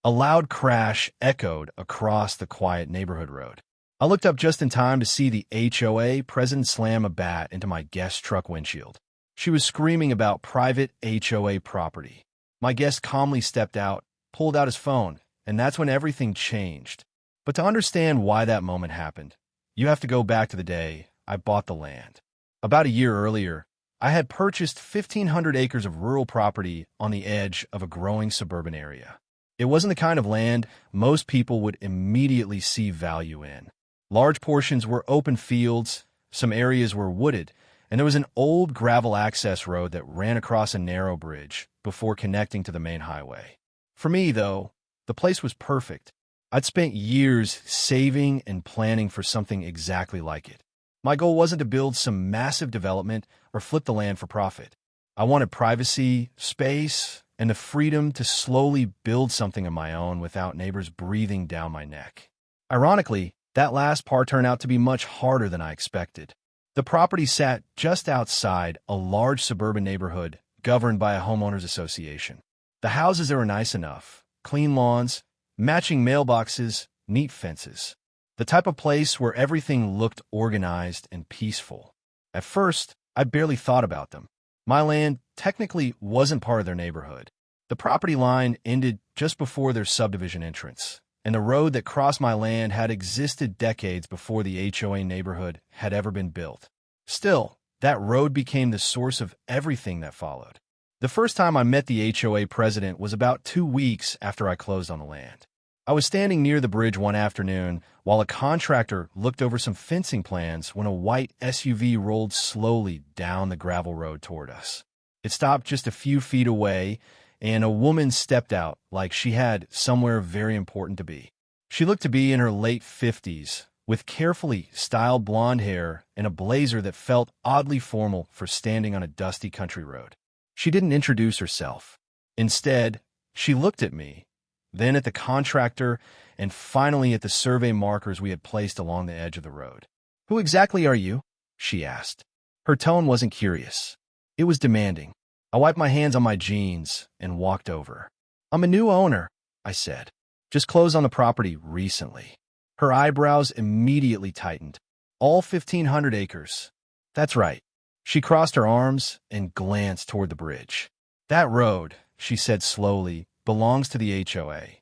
A loud crash echoed across the quiet neighborhood road. I looked up just in time to see the HOA president slam a bat into my guest's truck windshield. She was screaming about private HOA property. My guest calmly stepped out, pulled out his phone, and that's when everything changed. But to understand why that moment happened, you have to go back to the day I bought the land. About a year earlier, I had purchased 1,500 acres of rural property on the edge of a growing suburban area. It wasn't the kind of land most people would immediately see value in. Large portions were open fields, some areas were wooded, and there was an old gravel access road that ran across a narrow bridge before connecting to the main highway. For me, though, the place was perfect. I'd spent years saving and planning for something exactly like it. My goal wasn't to build some massive development or flip the land for profit. I wanted privacy, space, and the freedom to slowly build something of my own without neighbors breathing down my neck. Ironically, that last part turned out to be much harder than I expected. The property sat just outside a large suburban neighborhood governed by a homeowners association. The houses there were nice enough, clean lawns, matching mailboxes, neat fences. The type of place where everything looked organized and peaceful. At first, I barely thought about them. My land technically wasn't part of their neighborhood. The property line ended just before their subdivision entrance, and the road that crossed my land had existed decades before the HOA neighborhood had ever been built. Still, that road became the source of everything that followed. The first time I met the HOA president was about 2 weeks after I closed on the land. I was standing near the bridge one afternoon while a contractor looked over some fencing plans when a white SUV rolled slowly down the gravel road toward us. It stopped just a few feet away, and a woman stepped out like she had somewhere very important to be. She looked to be in her late 50s, with carefully styled blonde hair and a blazer that felt oddly formal for standing on a dusty country road. She didn't introduce herself. Instead, she looked at me, then at the contractor, and finally at the survey markers we had placed along the edge of the road. "Who exactly are you?" she asked. Her tone wasn't curious. It was demanding. I wiped my hands on my jeans and walked over. "I'm a new owner," I said. "Just closed on the property recently." Her eyebrows immediately tightened. "All 1,500 acres." "That's right." She crossed her arms and glanced toward the bridge. "That road," she said slowly, "belongs to the HOA.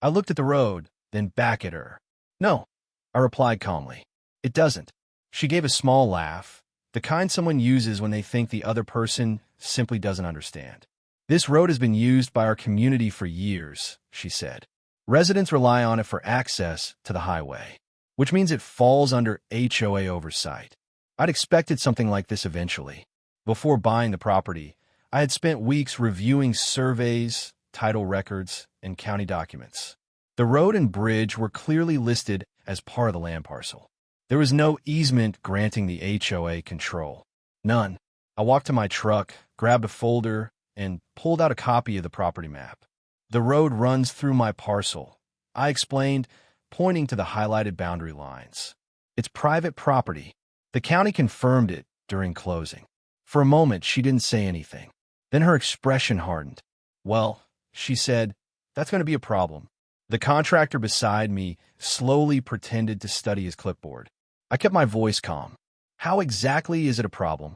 I looked at the road, then back at her. "No," I replied calmly. "It doesn't." She gave a small laugh, the kind someone uses when they think the other person simply doesn't understand. "This road has been used by our community for years," she said. "Residents rely on it for access to the highway, which means it falls under HOA oversight. I'd expected something like this eventually. Before buying the property, I had spent weeks reviewing surveys, title records, and county documents. The road and bridge were clearly listed as part of the land parcel. There was no easement granting the HOA control. None. I walked to my truck, grabbed a folder, and pulled out a copy of the property map. "The road runs through my parcel," I explained, pointing to the highlighted boundary lines. "It's private property." The county confirmed it during closing. For a moment, she didn't say anything. Then her expression hardened. "Well," she said, "that's going to be a problem." The contractor beside me slowly pretended to study his clipboard. I kept my voice calm. "How exactly is it a problem?"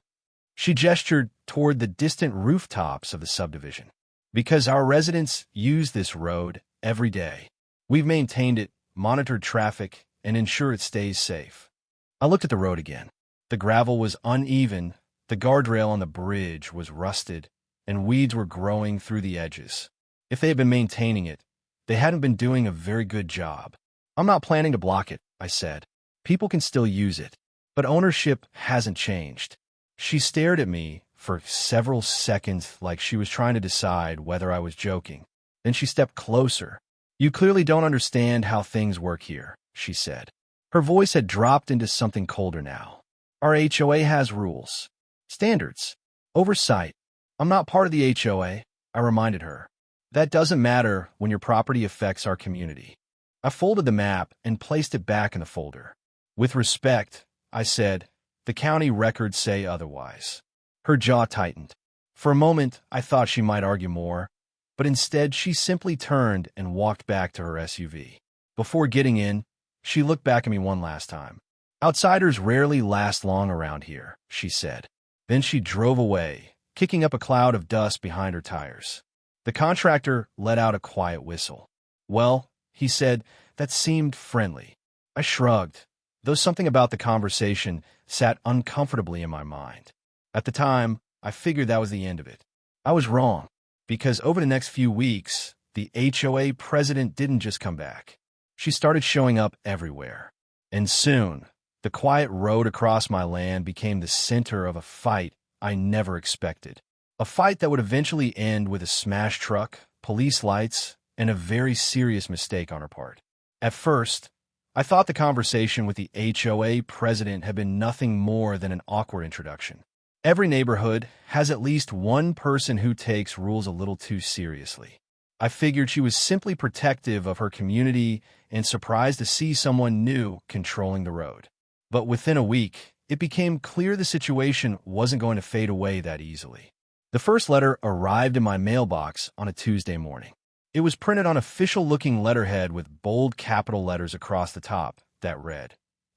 She gestured toward the distant rooftops of the subdivision. "Because our residents use this road every day. We've maintained it, monitored traffic, and ensure it stays safe." I looked at the road again. The gravel was uneven, the guardrail on the bridge was rusted, and weeds were growing through the edges. If they had been maintaining it, they hadn't been doing a very good job. "I'm not planning to block it," I said. "People can still use it, but ownership hasn't changed." She stared at me for several seconds like she was trying to decide whether I was joking. Then she stepped closer. "You clearly don't understand how things work here," she said. Her voice had dropped into something colder now. "Our HOA has rules, standards, oversight. I'm not part of the HOA," I reminded her. "That doesn't matter when your property affects our community." I folded the map and placed it back in the folder. "With respect," I said, "the county records say otherwise." Her jaw tightened. For a moment, I thought she might argue more, but instead she simply turned and walked back to her SUV. Before getting in, she looked back at me one last time. "Outsiders rarely last long around here," she said. Then she drove away, kicking up a cloud of dust behind her tires. The contractor let out a quiet whistle. "Well," he said, "that seemed friendly." I shrugged, though something about the conversation sat uncomfortably in my mind. At the time, I figured that was the end of it. I was wrong, because over the next few weeks, the HOA president didn't just come back. She started showing up everywhere. And soon, the quiet road across my land became the center of a fight I never expected. A fight that would eventually end with a smashed truck, police lights, and a very serious mistake on her part. At first, I thought the conversation with the HOA president had been nothing more than an awkward introduction. Every neighborhood has at least one person who takes rules a little too seriously. I figured she was simply protective of her community and surprised to see someone new controlling the road. But within a week, it became clear the situation wasn't going to fade away that easily. The first letter arrived in my mailbox on a Tuesday morning. It was printed on official-looking letterhead with bold capital letters across the top that read,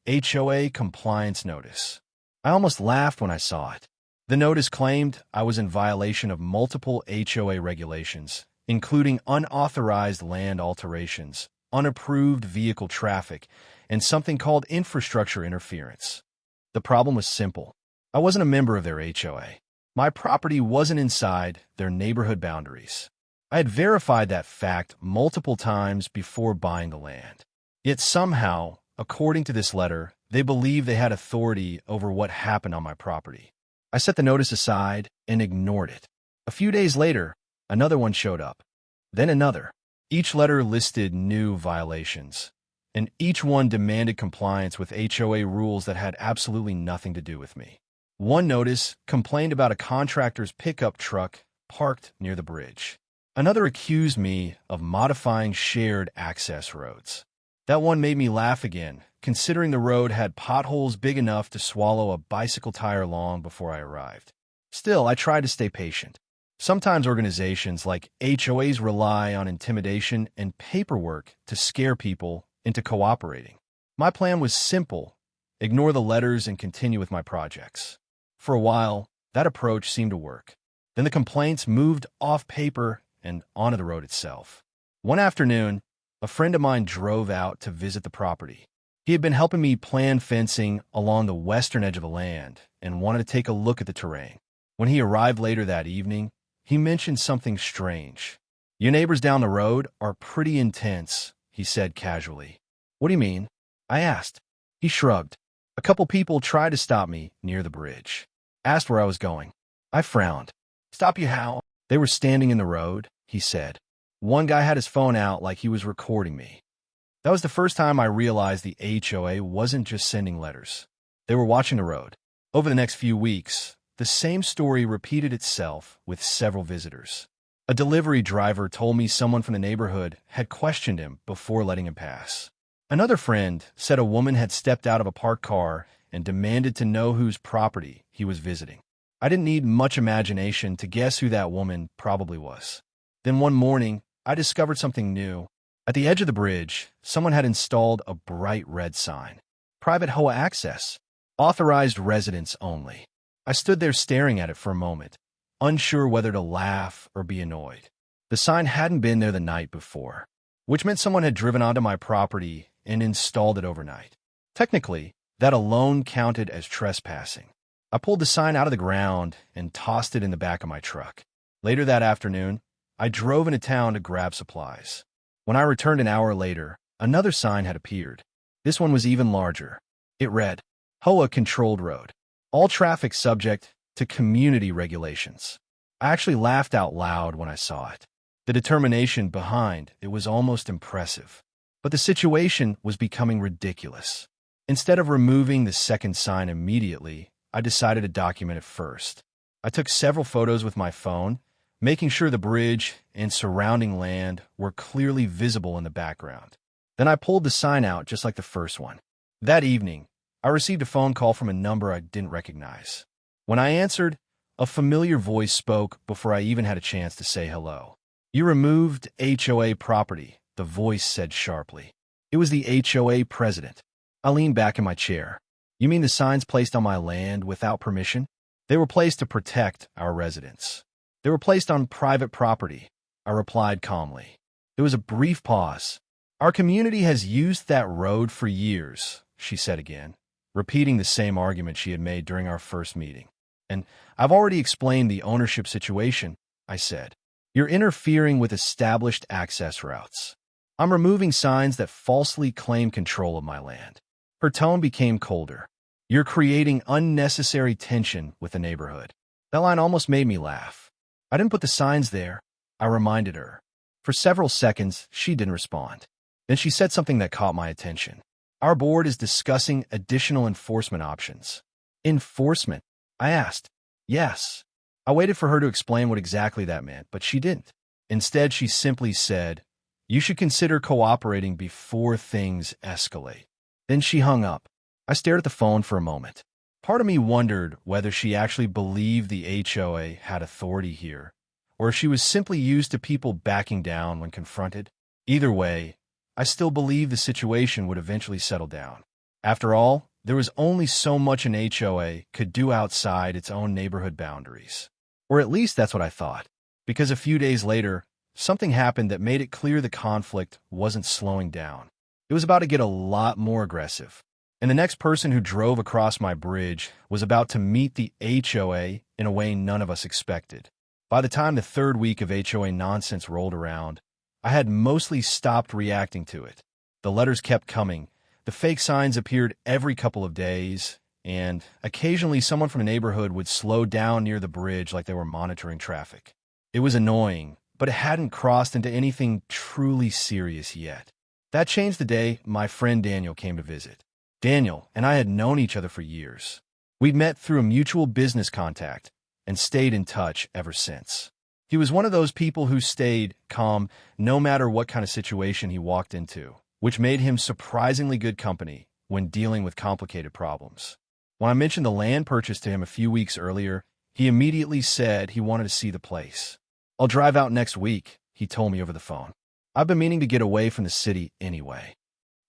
"HOA Compliance Notice." I almost laughed when I saw it. The notice claimed I was in violation of multiple HOA regulations, including unauthorized land alterations, unapproved vehicle traffic, and something called infrastructure interference. The problem was simple. I wasn't a member of their HOA. My property wasn't inside their neighborhood boundaries. I had verified that fact multiple times before buying the land. Yet somehow, according to this letter, they believed they had authority over what happened on my property. I set the notice aside and ignored it. A few days later, another one showed up. Then another. Each letter listed new violations, and each one demanded compliance with HOA rules that had absolutely nothing to do with me. One notice complained about a contractor's pickup truck parked near the bridge. Another accused me of modifying shared access roads. That one made me laugh again, considering the road had potholes big enough to swallow a bicycle tire long before I arrived. Still, I tried to stay patient. Sometimes organizations like HOAs rely on intimidation and paperwork to scare people into cooperating. My plan was simple: ignore the letters and continue with my projects. For a while, that approach seemed to work. Then the complaints moved off paper and onto the road itself. One afternoon, a friend of mine drove out to visit the property. He had been helping me plan fencing along the western edge of the land and wanted to take a look at the terrain. When he arrived later that evening, he mentioned something strange. "Your neighbors down the road are pretty intense," he said casually. "What do you mean?" I asked. He shrugged. "A couple people tried to stop me near the bridge. Asked where I was going. I frowned. "Stop you how?" "They were standing in the road," he said. "One guy had his phone out like he was recording me." That was the first time I realized the HOA wasn't just sending letters. They were watching the road. Over the next few weeks, the same story repeated itself with several visitors. A delivery driver told me someone from the neighborhood had questioned him before letting him pass. Another friend said a woman had stepped out of a parked car and demanded to know whose property he was visiting. I didn't need much imagination to guess who that woman probably was. Then one morning, I discovered something new. At the edge of the bridge, someone had installed a bright red sign. "Private HOA access. Authorized residents only." I stood there staring at it for a moment, unsure whether to laugh or be annoyed. The sign hadn't been there the night before, which meant someone had driven onto my property and installed it overnight. Technically, that alone counted as trespassing. I pulled the sign out of the ground and tossed it in the back of my truck. Later that afternoon, I drove into town to grab supplies. When I returned an hour later, another sign had appeared. This one was even larger. It read, "HOA Controlled Road. All traffic subject to community regulations." I actually laughed out loud when I saw it. The determination behind it was almost impressive. But the situation was becoming ridiculous. Instead of removing the second sign immediately, I decided to document it first. I took several photos with my phone, making sure the bridge and surrounding land were clearly visible in the background. Then I pulled the sign out just like the first one. That evening, I received a phone call from a number I didn't recognize. When I answered, a familiar voice spoke before I even had a chance to say hello. You removed HOA property, the voice said sharply. It was the HOA president. I leaned back in my chair. You mean the signs placed on my land without permission? They were placed to protect our residents. They were placed on private property, I replied calmly. There was a brief pause. Our community has used that road for years, she said again, repeating the same argument she had made during our first meeting. And I've already explained the ownership situation, I said. You're interfering with established access routes. I'm removing signs that falsely claim control of my land. Her tone became colder. You're creating unnecessary tension with the neighborhood. That line almost made me laugh. I didn't put the signs there, I reminded her. For several seconds, she didn't respond. Then she said something that caught my attention. Our board is discussing additional enforcement options. Enforcement? I asked. Yes. I waited for her to explain what exactly that meant, but she didn't. Instead, she simply said, you should consider cooperating before things escalate. Then she hung up. I stared at the phone for a moment. Part of me wondered whether she actually believed the HOA had authority here, or if she was simply used to people backing down when confronted. Either way, I still believed the situation would eventually settle down. After all, there was only so much an HOA could do outside its own neighborhood boundaries. Or at least that's what I thought, because a few days later, something happened that made it clear the conflict wasn't slowing down. It was about to get a lot more aggressive. And the next person who drove across my bridge was about to meet the HOA in a way none of us expected. By the time the third week of HOA nonsense rolled around, I had mostly stopped reacting to it. The letters kept coming. The fake signs appeared every couple of days, and occasionally someone from a neighborhood would slow down near the bridge like they were monitoring traffic. It was annoying, but it hadn't crossed into anything truly serious yet. That changed the day my friend Daniel came to visit. Daniel and I had known each other for years. We'd met through a mutual business contact and stayed in touch ever since. He was one of those people who stayed calm no matter what kind of situation he walked into, which made him surprisingly good company when dealing with complicated problems. When I mentioned the land purchase to him a few weeks earlier, he immediately said he wanted to see the place. I'll drive out next week, he told me over the phone. I've been meaning to get away from the city anyway.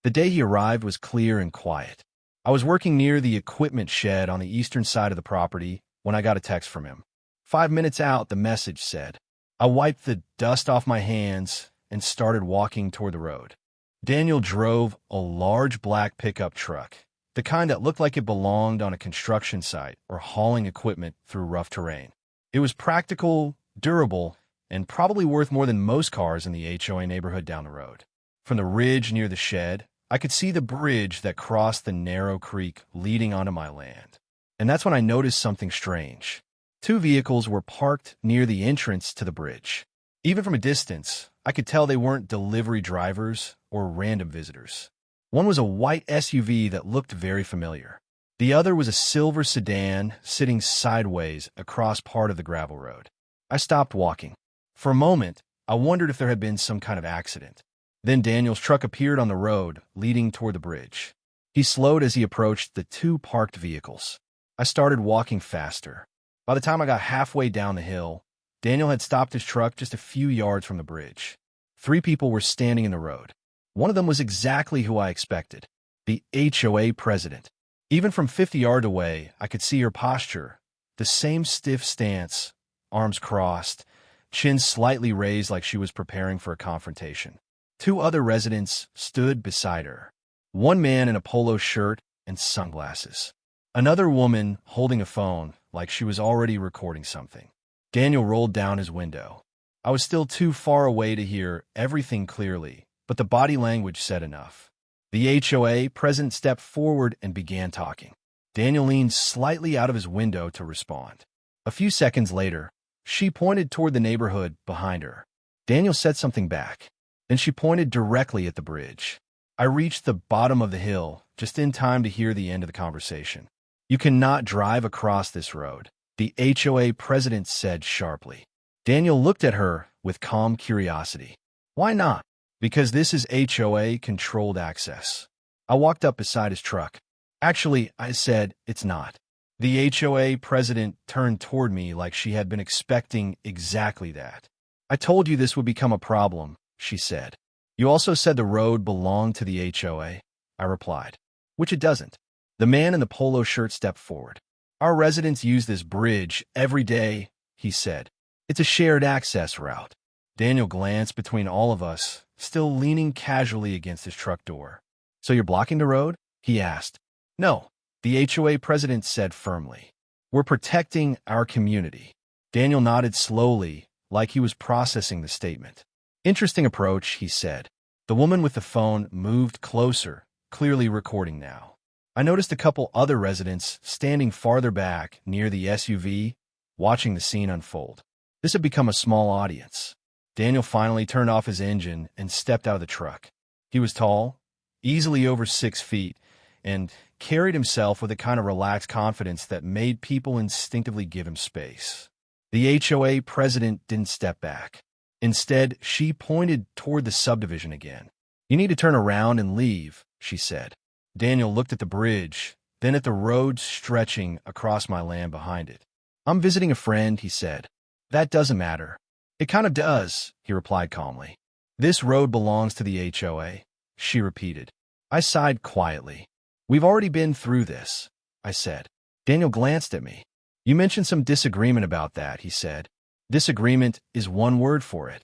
The day he arrived was clear and quiet. I was working near the equipment shed on the eastern side of the property when I got a text from him. 5 minutes out, the message said. I wiped the dust off my hands and started walking toward the road. Daniel drove a large black pickup truck, the kind that looked like it belonged on a construction site or hauling equipment through rough terrain. It was practical, durable, and probably worth more than most cars in the HOA neighborhood down the road. From the ridge near the shed, I could see the bridge that crossed the narrow creek leading onto my land. And that's when I noticed something strange. 2 vehicles were parked near the entrance to the bridge. Even from a distance, I could tell they weren't delivery drivers or random visitors. One was a white SUV that looked very familiar. The other was a silver sedan sitting sideways across part of the gravel road. I stopped walking. For a moment, I wondered if there had been some kind of accident. Then Daniel's truck appeared on the road leading toward the bridge. He slowed as he approached the 2 parked vehicles. I started walking faster. By the time I got halfway down the hill, Daniel had stopped his truck just a few yards from the bridge. 3 people were standing in the road. One of them was exactly who I expected, the HOA president. Even from 50 yards away, I could see her posture, the same stiff stance, arms crossed, chin slightly raised like she was preparing for a confrontation. 2 other residents stood beside her. One man in a polo shirt and sunglasses. Another woman holding a phone like she was already recording something. Daniel rolled down his window. I was still too far away to hear everything clearly, but the body language said enough. The HOA president stepped forward and began talking. Daniel leaned slightly out of his window to respond. A few seconds later, she pointed toward the neighborhood behind her. Daniel said something back. Then she pointed directly at the bridge. I reached the bottom of the hill just in time to hear the end of the conversation. You cannot drive across this road, the HOA president said sharply. Daniel looked at her with calm curiosity. Why not? Because this is HOA-controlled access. I walked up beside his truck. Actually, I said, it's not. The HOA president turned toward me like she had been expecting exactly that. I told you this would become a problem, she said. You also said the road belonged to the HOA, I replied. Which it doesn't. The man in the polo shirt stepped forward. Our residents use this bridge every day, he said. It's a shared access route. Daniel glanced between all of us, still leaning casually against his truck door. So you're blocking the road? He asked. No, the HOA president said firmly. We're protecting our community. Daniel nodded slowly, like he was processing the statement. Interesting approach, he said. The woman with the phone moved closer, clearly recording now. I noticed a couple other residents standing farther back near the SUV, watching the scene unfold. This had become a small audience. Daniel finally turned off his engine and stepped out of the truck. He was tall, easily over 6 feet, and carried himself with a kind of relaxed confidence that made people instinctively give him space. The HOA president didn't step back. Instead, she pointed toward the subdivision again. You need to turn around and leave, she said. Daniel looked at the bridge, then at the road stretching across my land behind it. I'm visiting a friend, he said. That doesn't matter. It kind of does, he replied calmly. This road belongs to the HOA, she repeated. I sighed quietly. We've already been through this, I said. Daniel glanced at me. You mentioned some disagreement about that, he said. Disagreement is one word for it,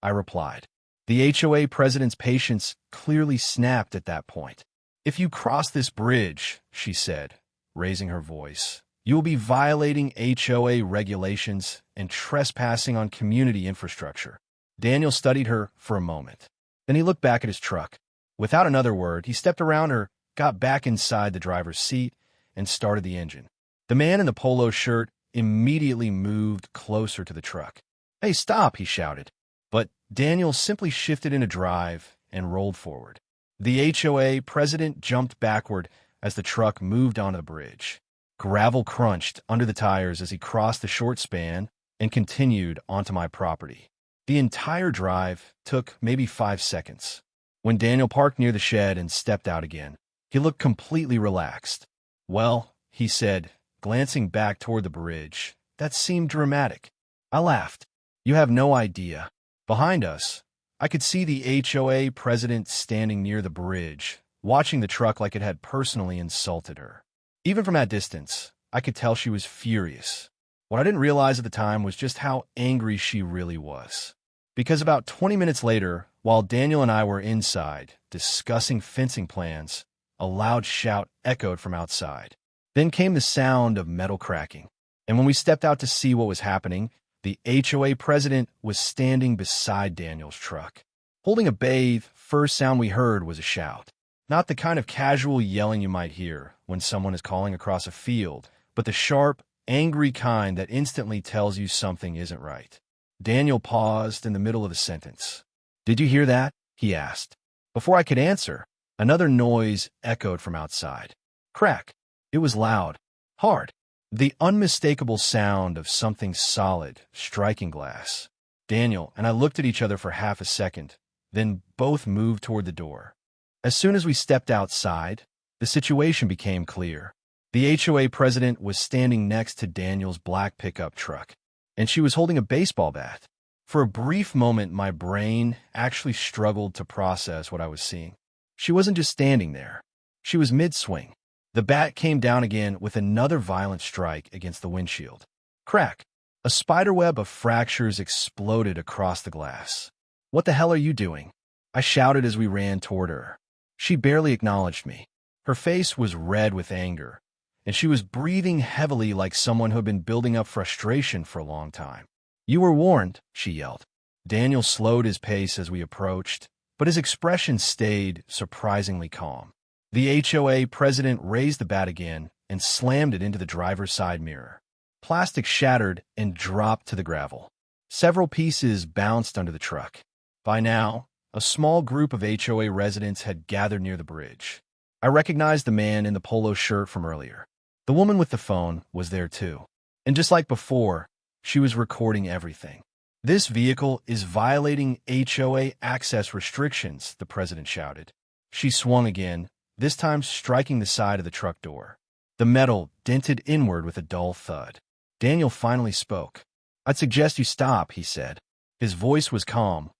I replied. The HOA president's patience clearly snapped at that point. If you cross this bridge, she said, raising her voice, you will be violating HOA regulations and trespassing on community infrastructure. Daniel studied her for a moment. Then he looked back at his truck. Without another word, he stepped around her, got back inside the driver's seat, and started the engine. The man in the polo shirt immediately moved closer to the truck. Hey, stop, he shouted. But Daniel simply shifted into drive and rolled forward. The HOA president jumped backward as the truck moved onto the bridge. Gravel crunched under the tires as he crossed the short span and continued onto my property. The entire drive took maybe 5 seconds. When Daniel parked near the shed and stepped out again, he looked completely relaxed. Well, he said, glancing back toward the bridge, that seemed dramatic. I laughed. You have no idea. Behind us, I could see the HOA president standing near the bridge, watching the truck like it had personally insulted her. Even from that distance, I could tell she was furious. What I didn't realize at the time was just how angry she really was. Because about 20 minutes later, while Daniel and I were inside, discussing fencing plans, a loud shout echoed from outside. Then came the sound of metal cracking. And when we stepped out to see what was happening, the HOA president was standing beside Daniel's truck. Holding a bathe, first sound we heard was a shout. Not the kind of casual yelling you might hear when someone is calling across a field, but the sharp, angry kind that instantly tells you something isn't right. Daniel paused in the middle of a sentence. Did you hear that? He asked. Before I could answer, another noise echoed from outside. Crack. It was loud, hard. The unmistakable sound of something solid striking glass. Daniel and I looked at each other for half a second, then both moved toward the door. As soon as we stepped outside, the situation became clear. The HOA president was standing next to Daniel's black pickup truck, and she was holding a baseball bat. For a brief moment, my brain actually struggled to process what I was seeing. She wasn't just standing there. She was mid-swing. The bat came down again with another violent strike against the windshield. Crack! A spiderweb of fractures exploded across the glass. What the hell are you doing? I shouted as we ran toward her. She barely acknowledged me. Her face was red with anger, and she was breathing heavily like someone who had been building up frustration for a long time. You were warned, she yelled. Daniel slowed his pace as we approached, but his expression stayed surprisingly calm. The HOA president raised the bat again and slammed it into the driver's side mirror. Plastic shattered and dropped to the gravel. Several pieces bounced under the truck. By now, a small group of HOA residents had gathered near the bridge. I recognized the man in the polo shirt from earlier. The woman with the phone was there too. And just like before, she was recording everything. This vehicle is violating HOA access restrictions, the president shouted. She swung again, this time striking the side of the truck door. The metal dented inward with a dull thud. Daniel finally spoke. I'd suggest you stop, he said. His voice was calm,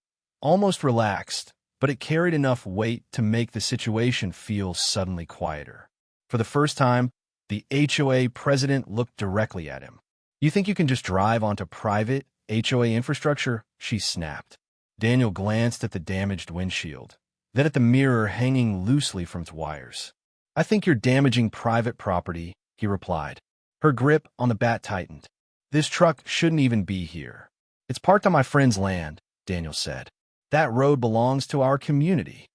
almost relaxed, but it carried enough weight to make the situation feel suddenly quieter. For the first time, the HOA president looked directly at him. "You think you can just drive onto private HOA infrastructure?" she snapped. Daniel glanced at the damaged windshield, then at the mirror hanging loosely from its wires. "I think you're damaging private property," he replied. Her grip on the bat tightened. "This truck shouldn't even be here. It's parked on my friend's land," Daniel said. "That road belongs to our community."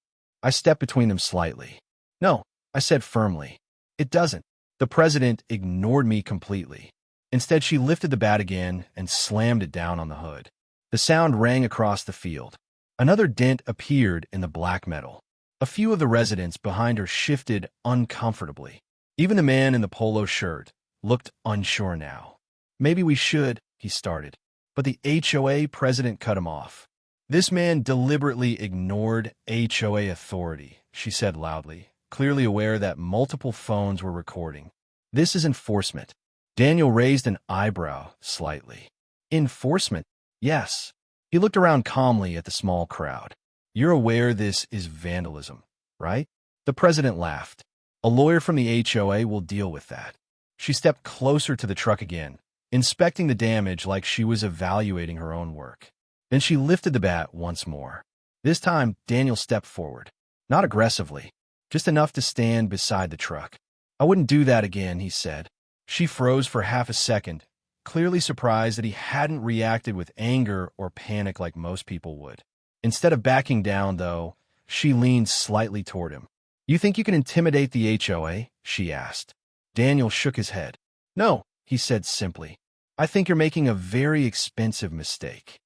I stepped between them slightly. "No," I said firmly. "It doesn't." The president ignored me completely. Instead, she lifted the bat again and slammed it down on the hood. The sound rang across the field. Another dent appeared in the black metal. A few of the residents behind her shifted uncomfortably. Even the man in the polo shirt looked unsure now. "Maybe we should," he started. But the HOA president cut him off. "This man deliberately ignored HOA authority," she said loudly, clearly aware that multiple phones were recording. "This is enforcement." Daniel raised an eyebrow slightly. "Enforcement?" "Yes." He looked around calmly at the small crowd. "You're aware this is vandalism, right?" The president laughed. "A lawyer from the HOA will deal with that." She stepped closer to the truck again, inspecting the damage like she was evaluating her own work. Then she lifted the bat once more. This time, Daniel stepped forward. Not aggressively, just enough to stand beside the truck. "I wouldn't do that again," he said. She froze for half a second, clearly surprised that he hadn't reacted with anger or panic like most people would. Instead of backing down, though, she leaned slightly toward him. "You think you can intimidate the HOA?" she asked. Daniel shook his head. "No," he said simply. "I think you're making a very expensive mistake."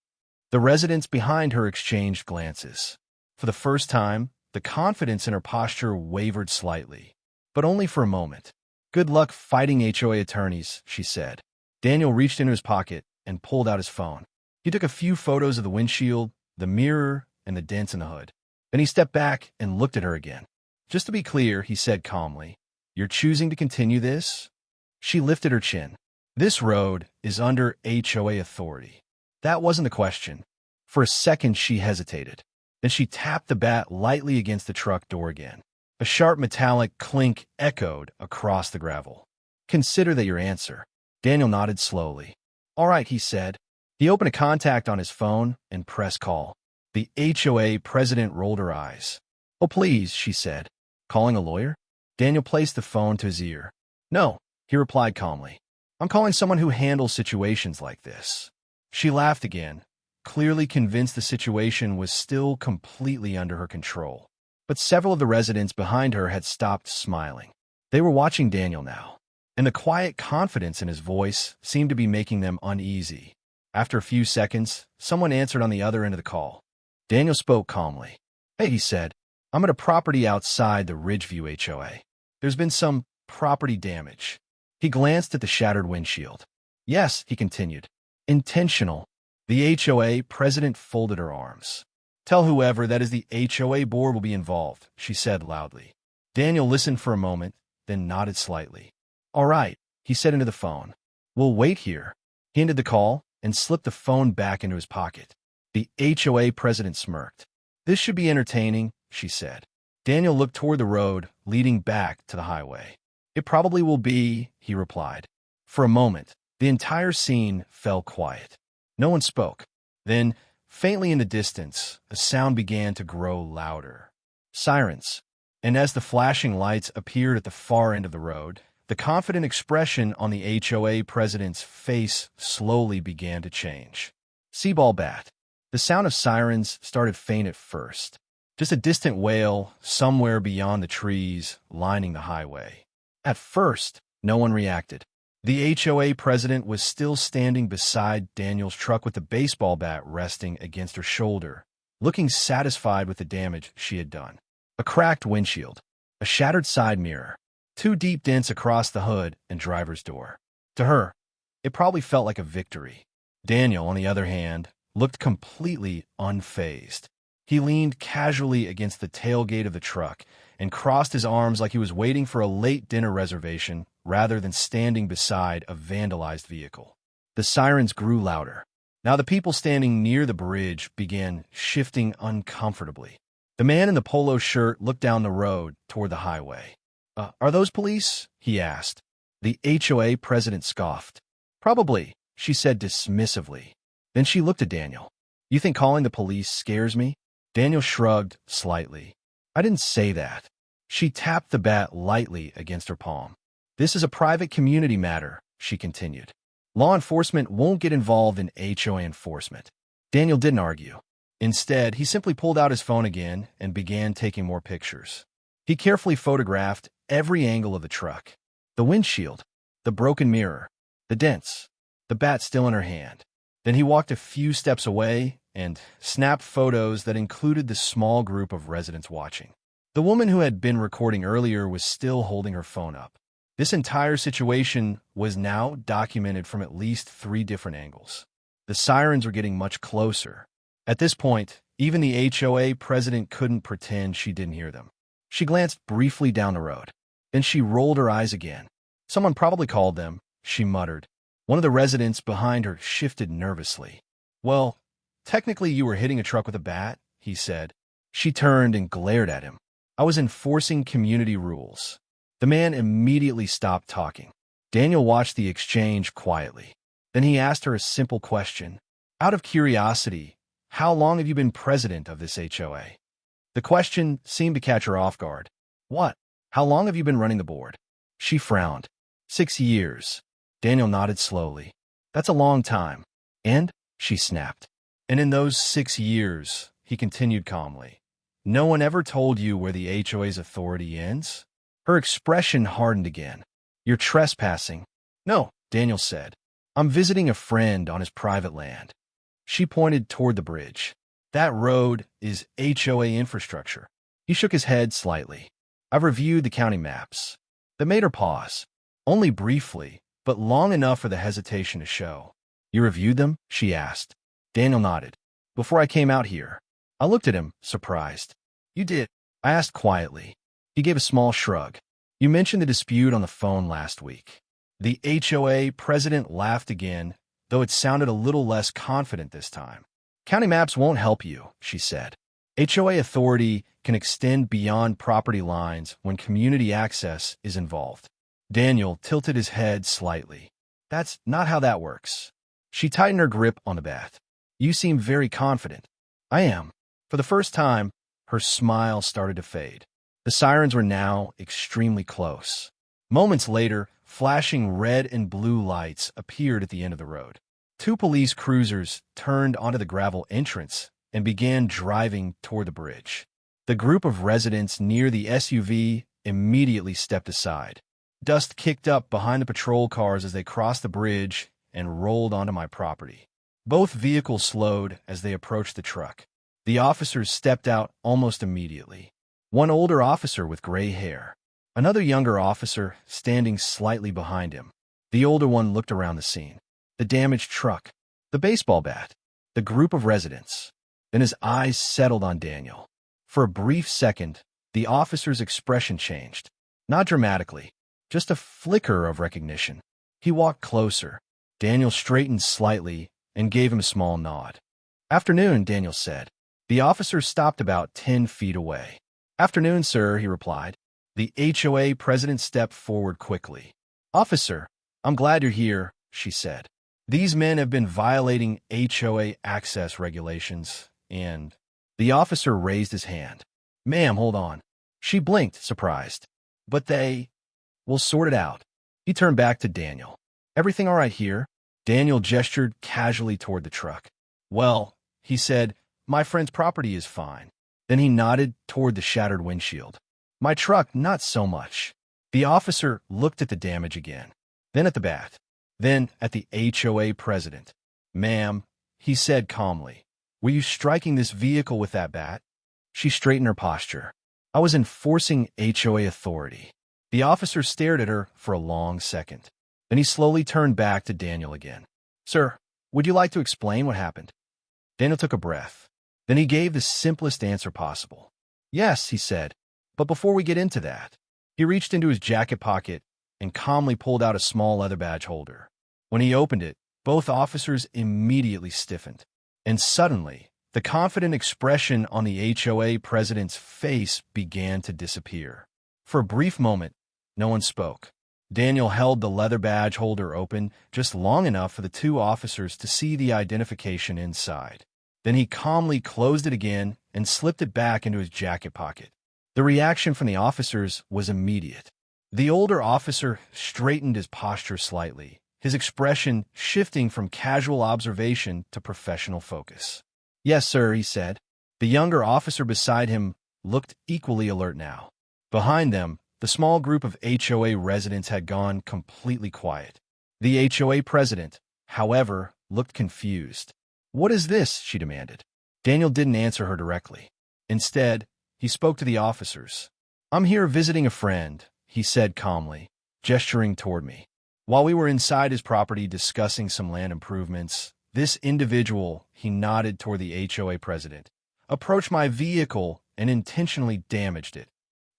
The residents behind her exchanged glances. For the first time, the confidence in her posture wavered slightly, but only for a moment. "Good luck fighting HOA attorneys," she said. Daniel reached into his pocket and pulled out his phone. He took a few photos of the windshield, the mirror, and the dents in the hood. Then he stepped back and looked at her again. "Just to be clear," he said calmly, "you're choosing to continue this?" She lifted her chin. "This road is under HOA authority." That wasn't the question. For a second, she hesitated. Then she tapped the bat lightly against the truck door again. A sharp metallic clink echoed across the gravel. "Consider that your answer." Daniel nodded slowly. "All right," he said. He opened a contact on his phone and pressed call. The HOA president rolled her eyes. "Oh, please," she said. "Calling a lawyer?" Daniel placed the phone to his ear. "No," he replied calmly. "I'm calling someone who handles situations like this." She laughed again, clearly convinced the situation was still completely under her control. But several of the residents behind her had stopped smiling. They were watching Daniel now, and the quiet confidence in his voice seemed to be making them uneasy. After a few seconds, someone answered on the other end of the call. Daniel spoke calmly. "Hey," he said, "I'm at a property outside the Ridgeview HOA. There's been some property damage." He glanced at the shattered windshield. "Yes," he continued. "Intentional." The HOA president folded her arms. "Tell whoever that is the HOA board will be involved," she said loudly. Daniel listened for a moment, then nodded slightly. "All right," he said into the phone. "We'll wait here." He ended the call and slipped the phone back into his pocket. The HOA president smirked. "This should be entertaining," she said. Daniel looked toward the road leading back to the highway. "It probably will be," he replied. For a moment, the entire scene fell quiet. No one spoke. Then, faintly in the distance, a sound began to grow louder. Sirens. And as the flashing lights appeared at the far end of the road, the confident expression on the HOA president's face slowly began to change. "Seaball bat." The sound of sirens started faint at first. Just a distant wail somewhere beyond the trees lining the highway. At first, no one reacted. The HOA president was still standing beside Daniel's truck with the baseball bat resting against her shoulder, looking satisfied with the damage she had done. A cracked windshield, a shattered side mirror, 2 deep dents across the hood and driver's door. To her, it probably felt like a victory. Daniel, on the other hand, looked completely unfazed. He leaned casually against the tailgate of the truck and crossed his arms like he was waiting for a late dinner reservation rather than standing beside a vandalized vehicle. The sirens grew louder. Now the people standing near the bridge began shifting uncomfortably. The man in the polo shirt looked down the road toward the highway. Are those police?" he asked. The HOA president scoffed. "Probably," she said dismissively. Then she looked at Daniel. "You think calling the police scares me?" Daniel shrugged slightly. "I didn't say that." She tapped the bat lightly against her palm. "This is a private community matter," she continued. "Law enforcement won't get involved in HOA enforcement." Daniel didn't argue. Instead, he simply pulled out his phone again and began taking more pictures. He carefully photographed every angle of the truck. The windshield, the broken mirror, the dents, the bat still in her hand. Then he walked a few steps away and snapped photos that included the small group of residents watching. The woman who had been recording earlier was still holding her phone up. This entire situation was now documented from at least 3 different angles. The sirens were getting much closer. At this point, even the HOA president couldn't pretend she didn't hear them. She glanced briefly down the road. Then she rolled her eyes again. "Someone probably called them," she muttered. One of the residents behind her shifted nervously. "Well, technically you were hitting a truck with a bat," he said. She turned and glared at him. "I was enforcing community rules." The man immediately stopped talking. Daniel watched the exchange quietly. Then he asked her a simple question. "Out of curiosity, how long have you been president of this HOA?" The question seemed to catch her off guard. "What? How long have you been running the board?" She frowned. 6 years. Daniel nodded slowly. "That's a long time." "And?" she snapped. "And in those 6 years," he continued calmly, "no one ever told you where the HOA's authority ends?" Her expression hardened again. "You're trespassing." "No," Daniel said. "I'm visiting a friend on his private land." She pointed toward the bridge. "That road is HOA infrastructure." He shook his head slightly. "I've reviewed the county maps." That made her pause. Only briefly, but long enough for the hesitation to show. "You reviewed them?" she asked. Daniel nodded. "Before I came out here." I looked at him, surprised. "You did?" I asked quietly. He gave a small shrug. "You mentioned the dispute on the phone last week." The HOA president laughed again, though it sounded a little less confident this time. "County maps won't help you," she said. HOA authority can extend beyond property lines when community access is involved. Daniel tilted his head slightly. "That's not how that works." She tightened her grip on the bat. "You seem very confident." "I am." For the first time, her smile started to fade. The sirens were now extremely close. Moments later, flashing red and blue lights appeared at the end of the road. 2 police cruisers turned onto the gravel entrance and began driving toward the bridge. The group of residents near the SUV immediately stepped aside. Dust kicked up behind the patrol cars as they crossed the bridge and rolled onto my property. Both vehicles slowed as they approached the truck. The officers stepped out almost immediately. One older officer with gray hair. Another younger officer standing slightly behind him. The older one looked around the scene. The damaged truck. The baseball bat. The group of residents. Then his eyes settled on Daniel. For a brief second, the officer's expression changed. Not dramatically, just a flicker of recognition. He walked closer. Daniel straightened slightly and gave him a small nod. "Afternoon," Daniel said. The officer stopped about 10 feet away. "Afternoon, sir," he replied. The HOA president stepped forward quickly. "Officer, I'm glad you're here," she said. "These men have been violating HOA access regulations, and..." The officer raised his hand. "Ma'am, hold on." She blinked, surprised. "But they..." "We'll sort it out." He turned back to Daniel. "Everything all right here?" Daniel gestured casually toward the truck. "Well," he said, "my friend's property is fine." Then he nodded toward the shattered windshield. "My truck, not so much." The officer looked at the damage again, then at the bat, then at the HOA president. "Ma'am," he said calmly, "were you striking this vehicle with that bat?" She straightened her posture. "I was enforcing HOA authority." The officer stared at her for a long second. Then he slowly turned back to Daniel again. "Sir, would you like to explain what happened?" Daniel took a breath. Then he gave the simplest answer possible. "Yes," he said, "but before we get into that..." He reached into his jacket pocket and calmly pulled out a small leather badge holder. When he opened it, Both officers immediately stiffened. And suddenly, the confident expression on the HOA president's face began to disappear. For a brief moment, no one spoke. Daniel held the leather badge holder open just long enough for the two officers to see the identification inside. Then he calmly closed it again and slipped it back into his jacket pocket. The reaction from the officers was immediate. The older officer straightened his posture slightly, his expression shifting from casual observation to professional focus. "Yes, sir," he said. The younger officer beside him looked equally alert now. Behind them, the small group of HOA residents had gone completely quiet. The HOA president, however, looked confused. "What is this?" she demanded. Daniel didn't answer her directly. Instead, he spoke to the officers. "I'm here visiting a friend," he said calmly, gesturing toward me. While we were inside his property discussing some land improvements, this individual, he nodded toward the HOA president, approached my vehicle and intentionally damaged it.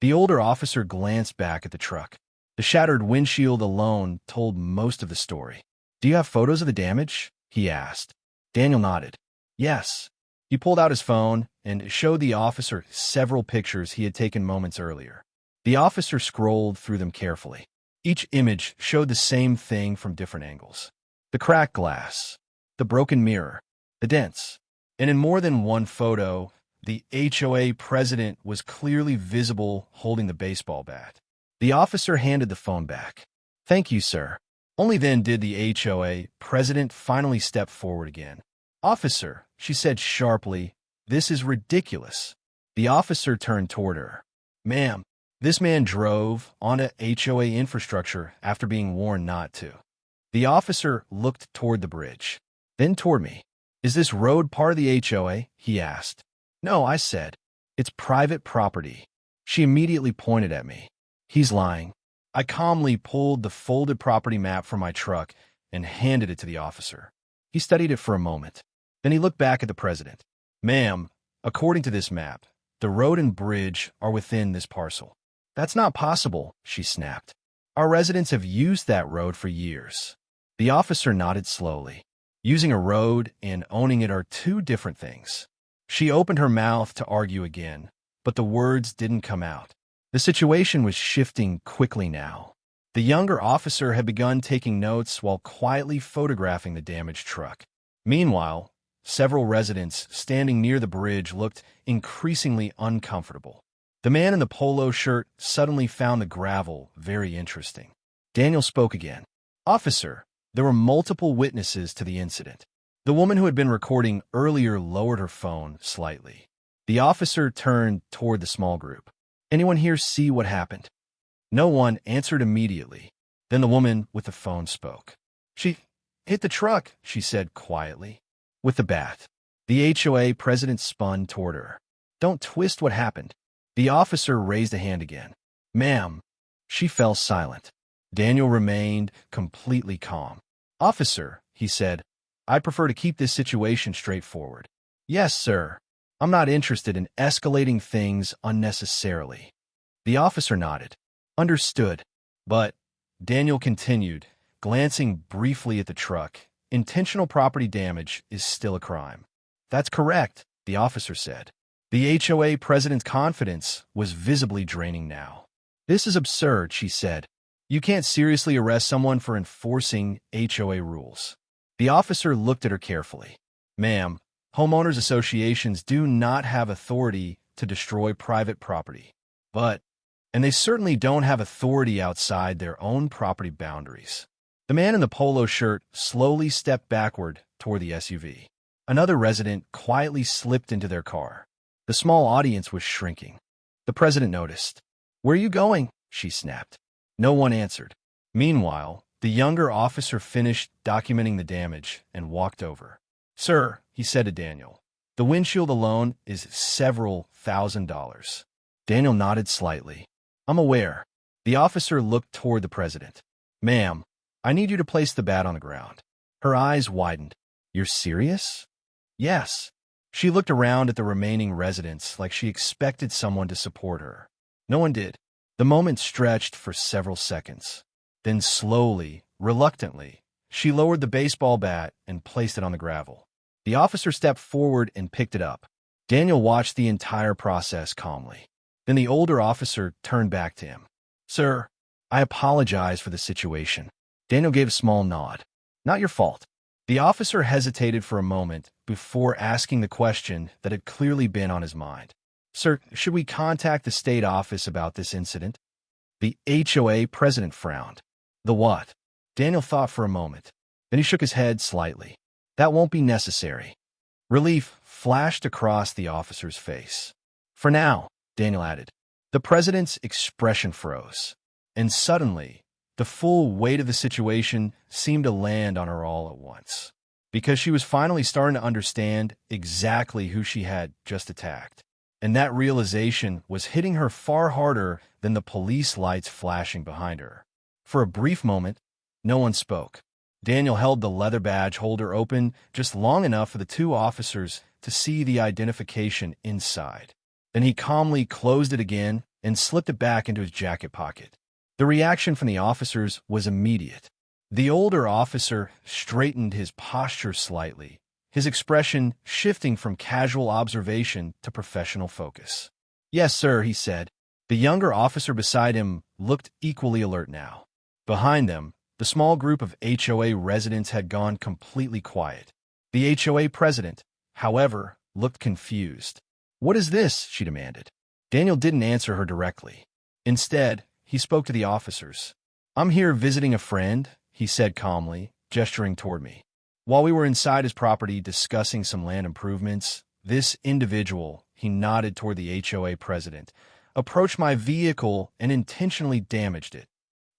The older officer glanced back at the truck. The shattered windshield alone told most of the story. "Do you have photos of the damage?" he asked. Daniel nodded. "Yes." He pulled out his phone and showed the officer several pictures he had taken moments earlier. The officer scrolled through them carefully. Each image showed the same thing from different angles. The cracked glass, the broken mirror, the dents. And in more than one photo, the HOA president was clearly visible holding the baseball bat. The officer handed the phone back. "Thank you, sir." Only then did the HOA president finally step forward again. "Officer," she said sharply, "this is ridiculous." The officer turned toward her. "Ma'am, this man drove onto HOA infrastructure after being warned not to." The officer looked toward the bridge, then toward me. "Is this road part of the HOA?" he asked. "No," I said. "It's private property." She immediately pointed at me. "He's lying." I calmly pulled the folded property map from my truck and handed it to the officer. He studied it for a moment. Then he looked back at the president. "Ma'am, according to this map, the road and bridge are within this parcel." "That's not possible," she snapped. "Our residents have used that road for years." The officer nodded slowly. Using a road and owning it are two different things. She opened her mouth to argue again, but the words didn't come out. The situation was shifting quickly now. The younger officer had begun taking notes while quietly photographing the damaged truck. Meanwhile, several residents standing near the bridge looked increasingly uncomfortable. The man in the polo shirt suddenly found the gravel very interesting. Daniel spoke again. "Officer, there were multiple witnesses to the incident." The woman who had been recording earlier lowered her phone slightly. The officer turned toward the small group. "Anyone here see what happened?" No one answered immediately. Then the woman with the phone spoke. "She hit the truck," she said quietly. "With the bat." The HOA president spun toward her. "Don't twist what happened." The officer raised a hand again. "Ma'am." She fell silent. Daniel remained completely calm. "Officer," he said, "I prefer to keep this situation straightforward." "Yes, sir. I'm not interested in escalating things unnecessarily." The officer nodded. "Understood." "But," Daniel continued, glancing briefly at the truck, "intentional property damage is still a crime." "That's correct," the officer said. The HOA president's confidence was visibly draining now. "This is absurd," she said. "You can't seriously arrest someone for enforcing HOA rules." The officer looked at her carefully. "Ma'am, homeowners associations do not have authority to destroy private property. And they certainly don't have authority outside their own property boundaries." The man in the polo shirt slowly stepped backward toward the SUV. Another resident quietly slipped into their car. The small audience was shrinking. The president noticed. "Where are you going?" she snapped. No one answered. Meanwhile, the younger officer finished documenting the damage and walked over. "Sir," he said to Daniel, "the windshield alone is several $1,000s." Daniel nodded slightly. "I'm aware." The officer looked toward the president. "Ma'am, I need you to place the bat on the ground." Her eyes widened. "You're serious?" "Yes." She looked around at the remaining residents like she expected someone to support her. No one did. The moment stretched for several seconds. Then slowly, reluctantly, She lowered the baseball bat and placed it on the gravel. The officer stepped forward and picked it up. Daniel watched the entire process calmly. Then the older officer turned back to him. "Sir, I apologize for the situation." Daniel gave a small nod. "Not your fault." The officer hesitated for a moment before asking the question that had clearly been on his mind. "Sir, should we contact the state office about this incident?" The HOA president frowned. "The what?" Daniel thought for a moment. Then he shook his head slightly. "That won't be necessary." Relief flashed across the officer's face. "For now," Daniel added. The president's expression froze, and suddenly, the full weight of the situation seemed to land on her all at once, because she was finally starting to understand exactly who she had just attacked. And that realization was hitting her far harder than the police lights flashing behind her. For a brief moment, no one spoke. Daniel held the leather badge holder open just long enough for the two officers to see the identification inside. Then he calmly closed it again and slipped it back into his jacket pocket. The reaction from the officers was immediate. The older officer straightened his posture slightly, his expression shifting from casual observation to professional focus. "Yes, sir," he said. The younger officer beside him looked equally alert now. Behind them, the small group of HOA residents had gone completely quiet. The HOA president, however, looked confused. "What is this?" she demanded. Daniel didn't answer her directly. Instead, he spoke to the officers. "I'm here visiting a friend," he said calmly, gesturing toward me. "While we were inside his property discussing some land improvements, this individual," he nodded toward the HOA president, "approached my vehicle and intentionally damaged it."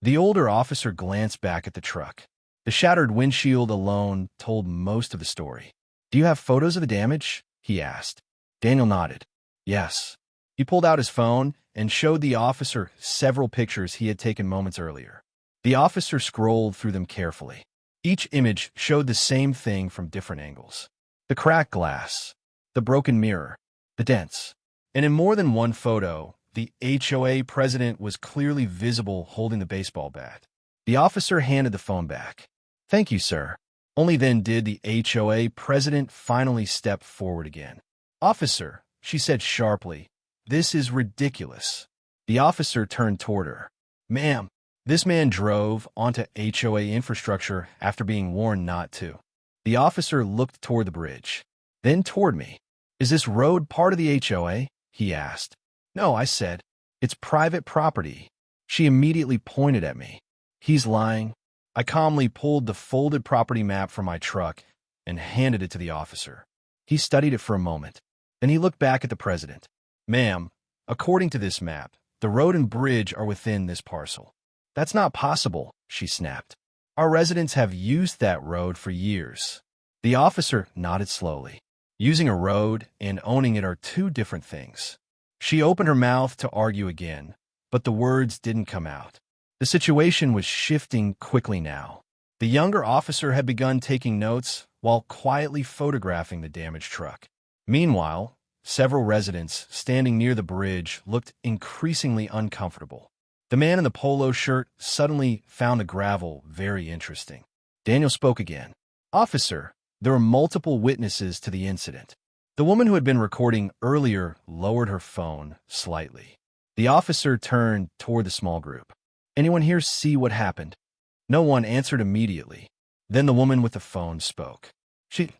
The older officer glanced back at the truck. The shattered windshield alone told most of the story. "Do you have photos of the damage?" he asked. Daniel nodded. "Yes." He pulled out his phone and showed the officer several pictures he had taken moments earlier. The officer scrolled through them carefully. Each image showed the same thing from different angles. The cracked glass, the broken mirror, the dents. And in more than one photo, the HOA president was clearly visible holding the baseball bat. The officer handed the phone back. "Thank you, sir." Only then did the HOA president finally step forward again. "Officer," she said sharply, "this is ridiculous." The officer turned toward her. "Ma'am, this man drove onto HOA infrastructure after being warned not to." The officer looked toward the bridge, then toward me. "Is this road part of the HOA?" he asked. "No," I said. "It's private property." She immediately pointed at me. "He's lying." I calmly pulled the folded property map from my truck and handed it to the officer. He studied it for a moment. Then he looked back at the president. "Ma'am, according to this map, the road and bridge are within this parcel." "That's not possible," she snapped. "Our residents have used that road for years." The officer nodded slowly. "Using a road and owning it are two different things." She opened her mouth to argue again, but the words didn't come out. The situation was shifting quickly now. The younger officer had begun taking notes while quietly photographing the damaged truck. Meanwhile, several residents standing near the bridge looked increasingly uncomfortable. The man in the polo shirt suddenly found the gravel very interesting. Daniel spoke again. "Officer, there were multiple witnesses to the incident." The woman who had been recording earlier lowered her phone slightly. The officer turned toward the small group. "Anyone here see what happened?" No one answered immediately. Then the woman with the phone spoke. "She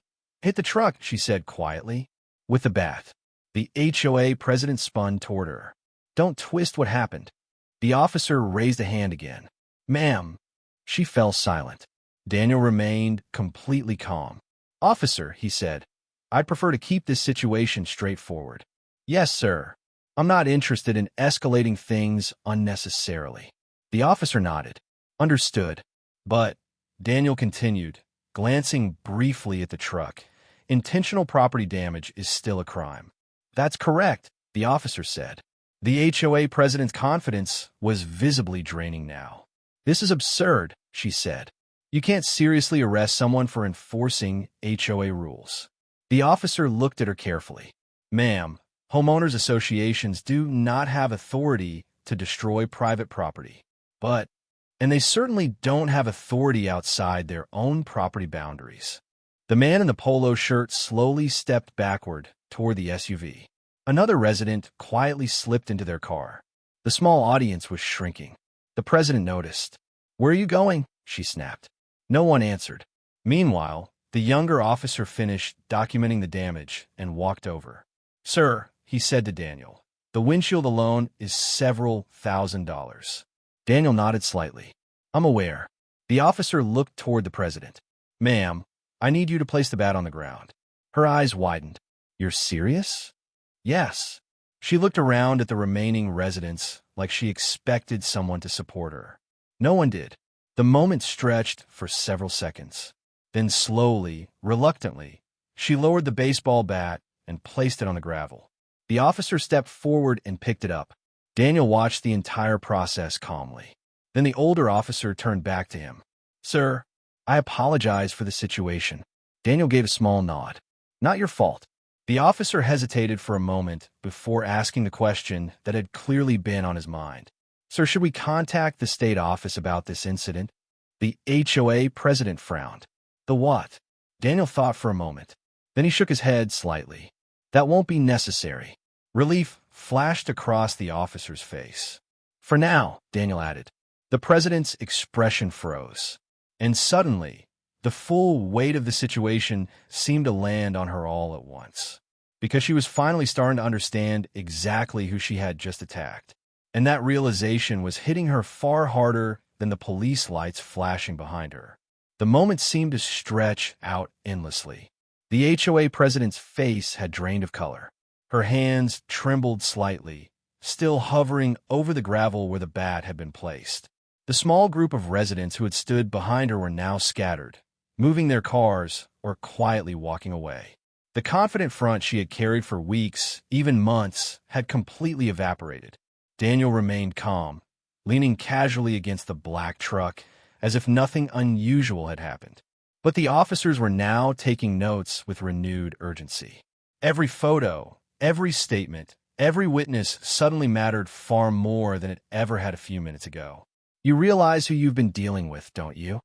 hit the truck," she said quietly. "With the bat." The HOA president spun toward her. "Don't twist what happened." The officer raised a hand again. "Ma'am." She fell silent. Daniel remained completely calm. "Officer," he said, "I'd prefer to keep this situation straightforward." "Yes, sir. I'm not interested in escalating things unnecessarily." The officer nodded. "Understood." "But," Daniel continued, glancing briefly at the truck, "intentional property damage is still a crime." "That's correct," the officer said. The HOA president's confidence was visibly draining now. "This is absurd," she said. "You can't seriously arrest someone for enforcing HOA rules." The officer looked at her carefully. "Ma'am, homeowners associations do not have authority to destroy private property. But and they certainly don't have authority outside their own property boundaries. The man in the polo shirt slowly stepped backward toward the SUV. Another resident quietly slipped into their car. The small audience was shrinking. The president noticed. "Where are you going?" she snapped. No one answered. Meanwhile, the younger officer finished documenting the damage and walked over. "Sir," he said to Daniel, "the windshield alone is several $1,000s." Daniel nodded slightly. "I'm aware." The officer looked toward the president. "Ma'am, I need you to place the bat on the ground." Her eyes widened. "You're serious?" "Yes." She looked around at the remaining residents like she expected someone to support her. No one did. The moment stretched for several seconds. Then slowly, reluctantly, she lowered the baseball bat and placed it on the gravel. The officer stepped forward and picked it up. Daniel watched the entire process calmly. Then the older officer turned back to him. "Sir, I apologize for the situation." Daniel gave a small nod. "Not your fault." The officer hesitated for a moment before asking the question that had clearly been on his mind. "Sir, should we contact the state office about this incident?" The HOA president frowned. "The what?" Daniel thought for a moment. Then he shook his head slightly. "That won't be necessary." Relief flashed across the officer's face. "For now," Daniel added. The president's expression froze. And suddenly, the full weight of the situation seemed to land on her all at once. Because she was finally starting to understand exactly who she had just attacked. And that realization was hitting her far harder than the police lights flashing behind her. The moment seemed to stretch out endlessly. The HOA president's face had drained of color. Her hands trembled slightly, still hovering over the gravel where the bat had been placed. The small group of residents who had stood behind her were now scattered, moving their cars or quietly walking away. The confident front she had carried for weeks, even months, had completely evaporated. Daniel remained calm, leaning casually against the black truck, as if nothing unusual had happened. But the officers were now taking notes with renewed urgency. Every photo, every statement, every witness suddenly mattered far more than it ever had a few minutes ago. "You realize who you've been dealing with, don't you?"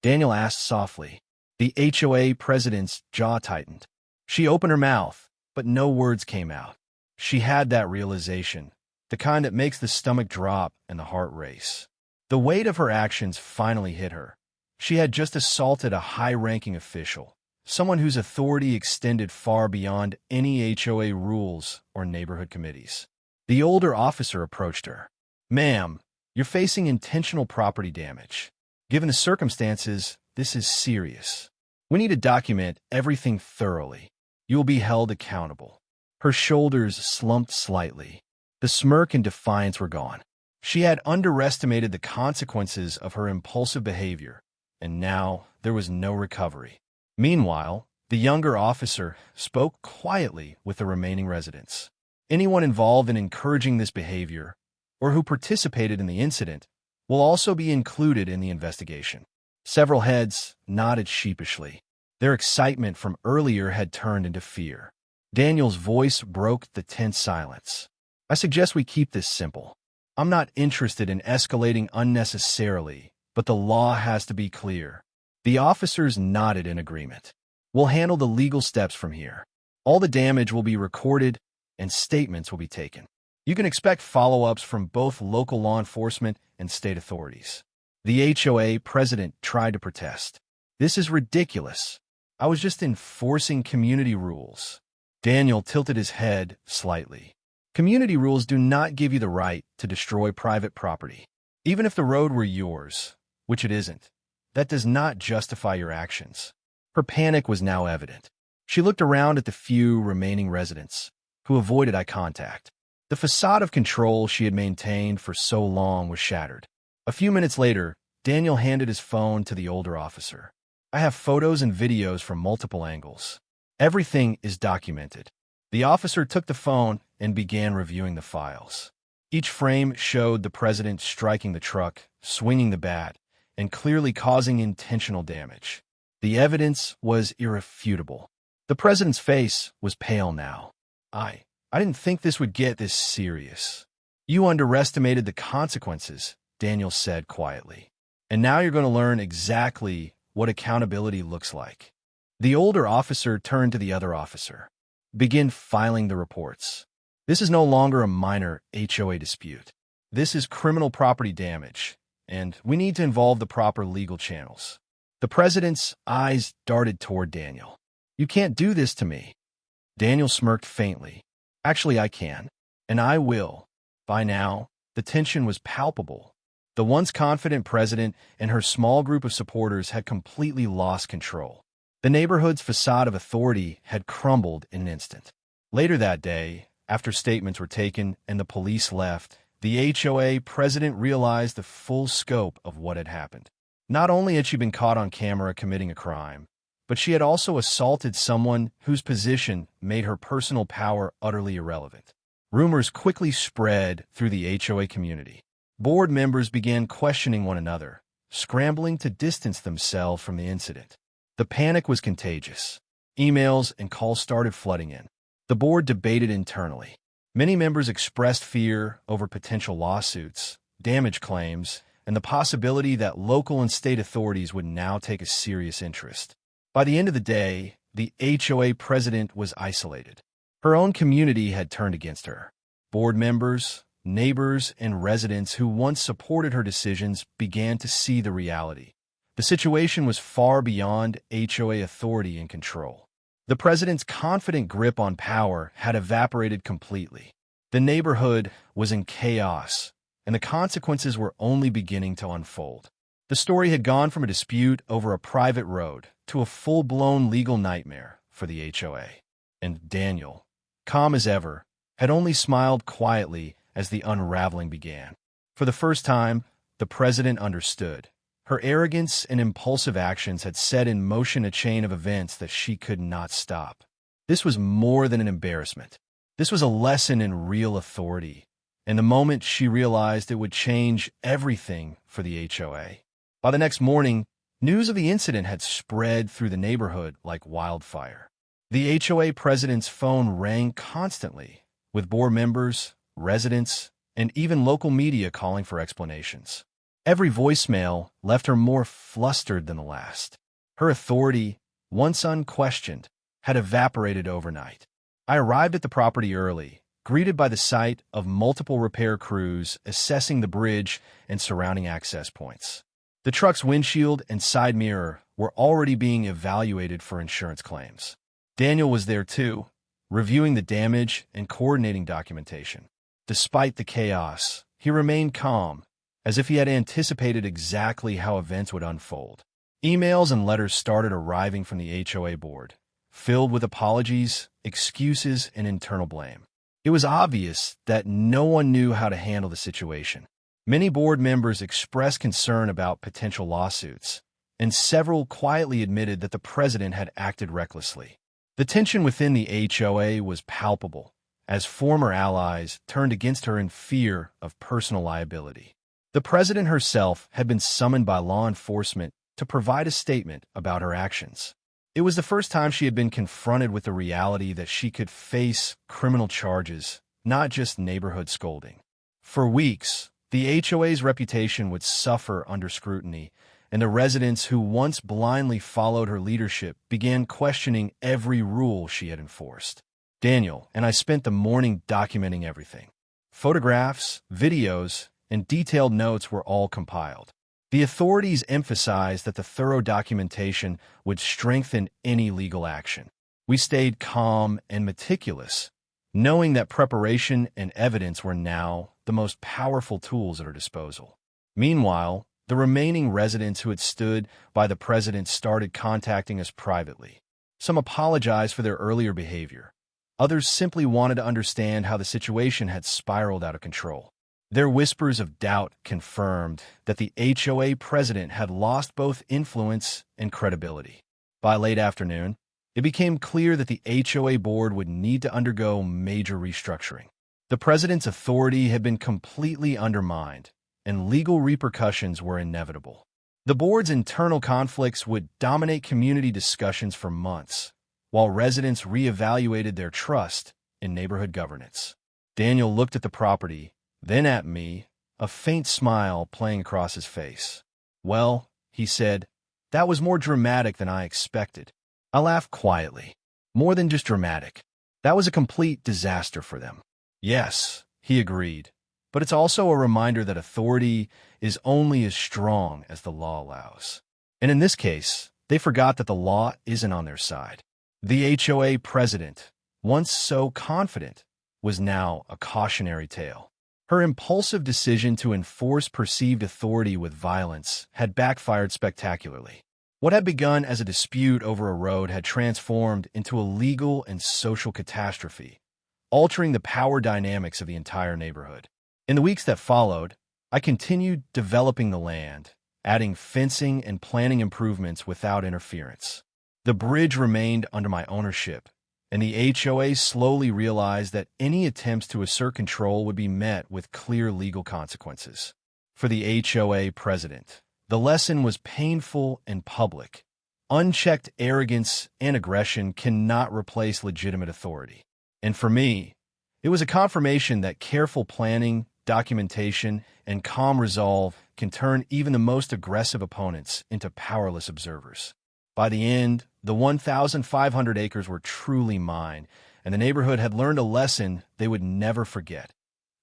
Daniel asked softly. The HOA president's jaw tightened. She opened her mouth, but no words came out. She had that realization, the kind that makes the stomach drop and the heart race. The weight of her actions finally hit her. She had just assaulted a high-ranking official, someone whose authority extended far beyond any HOA rules or neighborhood committees. The older officer approached her. "Ma'am, you're facing intentional property damage. Given the circumstances, this is serious. We need to document everything thoroughly. You will be held accountable." Her shoulders slumped slightly. The smirk and defiance were gone. She had underestimated the consequences of her impulsive behavior, and now there was no recovery. Meanwhile, the younger officer spoke quietly with the remaining residents. Anyone involved in encouraging this behavior, or who participated in the incident, will also be included in the investigation. Several heads nodded sheepishly. Their excitement from earlier had turned into fear. Daniel's voice broke the tense silence. "I suggest we keep this simple. I'm not interested in escalating unnecessarily, but the law has to be clear." The officers nodded in agreement. "We'll handle the legal steps from here. All the damage will be recorded and statements will be taken. You can expect follow-ups from both local law enforcement and state authorities." The HOA president tried to protest. "This is ridiculous. I was just enforcing community rules." Daniel tilted his head slightly. "Community rules do not give you the right to destroy private property. Even if the road were yours, which it isn't, that does not justify your actions." Her panic was now evident. She looked around at the few remaining residents, who avoided eye contact. The facade of control she had maintained for so long was shattered. A few minutes later, Daniel handed his phone to the older officer. "I have photos and videos from multiple angles. Everything is documented." The officer took the phone and began reviewing the files. Each frame showed the president striking the truck, swinging the bat, and clearly causing intentional damage. The evidence was irrefutable. The president's face was pale now. I didn't think this would get this serious." "You underestimated the consequences," Daniel said quietly. And now you're going to learn exactly what accountability looks like. The older officer turned to the other officer. Begin filing the reports. This is no longer a minor HOA dispute. This is criminal property damage, and we need to involve the proper legal channels. The president's eyes darted toward Daniel. You can't do this to me. Daniel smirked faintly. Actually, I can, and I will. By now, the tension was palpable. The once confident president and her small group of supporters had completely lost control. The neighborhood's facade of authority had crumbled in an instant. Later that day, after statements were taken and the police left, the HOA president realized the full scope of what had happened. Not only had she been caught on camera committing a crime, but she had also assaulted someone whose position made her personal power utterly irrelevant. Rumors quickly spread through the HOA community. Board members began questioning one another, scrambling to distance themselves from the incident. The panic was contagious. Emails and calls started flooding in. The board debated internally. Many members expressed fear over potential lawsuits, damage claims, and the possibility that local and state authorities would now take a serious interest. By the end of the day, the HOA president was isolated. Her own community had turned against her. Board members, neighbors, and residents who once supported her decisions began to see the reality. The situation was far beyond HOA authority and control. The president's confident grip on power had evaporated completely. The neighborhood was in chaos, and the consequences were only beginning to unfold. The story had gone from a dispute over a private road to a full-blown legal nightmare for the HOA. And Daniel, calm as ever, had only smiled quietly as the unraveling began. For the first time, the president understood. Her arrogance and impulsive actions had set in motion a chain of events that she could not stop. This was more than an embarrassment. This was a lesson in real authority, and the moment she realized it would change everything for the HOA. By the next morning, news of the incident had spread through the neighborhood like wildfire. The HOA president's phone rang constantly, with board members, residents, and even local media calling for explanations. Every voicemail left her more flustered than the last. Her authority, once unquestioned, had evaporated overnight. I arrived at the property early, greeted by the sight of multiple repair crews assessing the bridge and surrounding access points. The truck's windshield and side mirror were already being evaluated for insurance claims. Daniel was there too, reviewing the damage and coordinating documentation. Despite the chaos, he remained calm, as if he had anticipated exactly how events would unfold. Emails and letters started arriving from the HOA board, filled with apologies, excuses, and internal blame. It was obvious that no one knew how to handle the situation. Many board members expressed concern about potential lawsuits, and several quietly admitted that the president had acted recklessly. The tension within the HOA was palpable, as former allies turned against her in fear of personal liability. The president herself had been summoned by law enforcement to provide a statement about her actions. It was the first time she had been confronted with the reality that she could face criminal charges, not just neighborhood scolding. For weeks, the HOA's reputation would suffer under scrutiny, and the residents who once blindly followed her leadership began questioning every rule she had enforced. Daniel and I spent the morning documenting everything. Photographs, videos, and detailed notes were all compiled. The authorities emphasized that the thorough documentation would strengthen any legal action. We stayed calm and meticulous, knowing that preparation and evidence were now the most powerful tools at our disposal. Meanwhile, the remaining residents who had stood by the president started contacting us privately. Some apologized for their earlier behavior. Others simply wanted to understand how the situation had spiraled out of control. Their whispers of doubt confirmed that the HOA president had lost both influence and credibility. By late afternoon, it became clear that the HOA board would need to undergo major restructuring. The president's authority had been completely undermined, and legal repercussions were inevitable. The board's internal conflicts would dominate community discussions for months, while residents reevaluated their trust in neighborhood governance. Daniel looked at the property, then at me, a faint smile playing across his face. "Well," he said, "that was more dramatic than I expected." I laughed quietly. "More than just dramatic. That was a complete disaster for them." "Yes," he agreed, "but it's also a reminder that authority is only as strong as the law allows." And in this case, they forgot that the law isn't on their side. The HOA president, once so confident, was now a cautionary tale. Her impulsive decision to enforce perceived authority with violence had backfired spectacularly. What had begun as a dispute over a road had transformed into a legal and social catastrophe, altering the power dynamics of the entire neighborhood. In the weeks that followed, I continued developing the land, adding fencing and planning improvements without interference. The bridge remained under my ownership, and the HOA slowly realized that any attempts to assert control would be met with clear legal consequences. For the HOA president, the lesson was painful and public. Unchecked arrogance and aggression cannot replace legitimate authority. And for me, it was a confirmation that careful planning, documentation, and calm resolve can turn even the most aggressive opponents into powerless observers. By the end, the 1,500 acres were truly mine, and the neighborhood had learned a lesson they would never forget.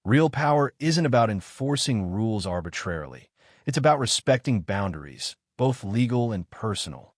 Real power isn't about enforcing rules arbitrarily. It's about respecting boundaries, both legal and personal.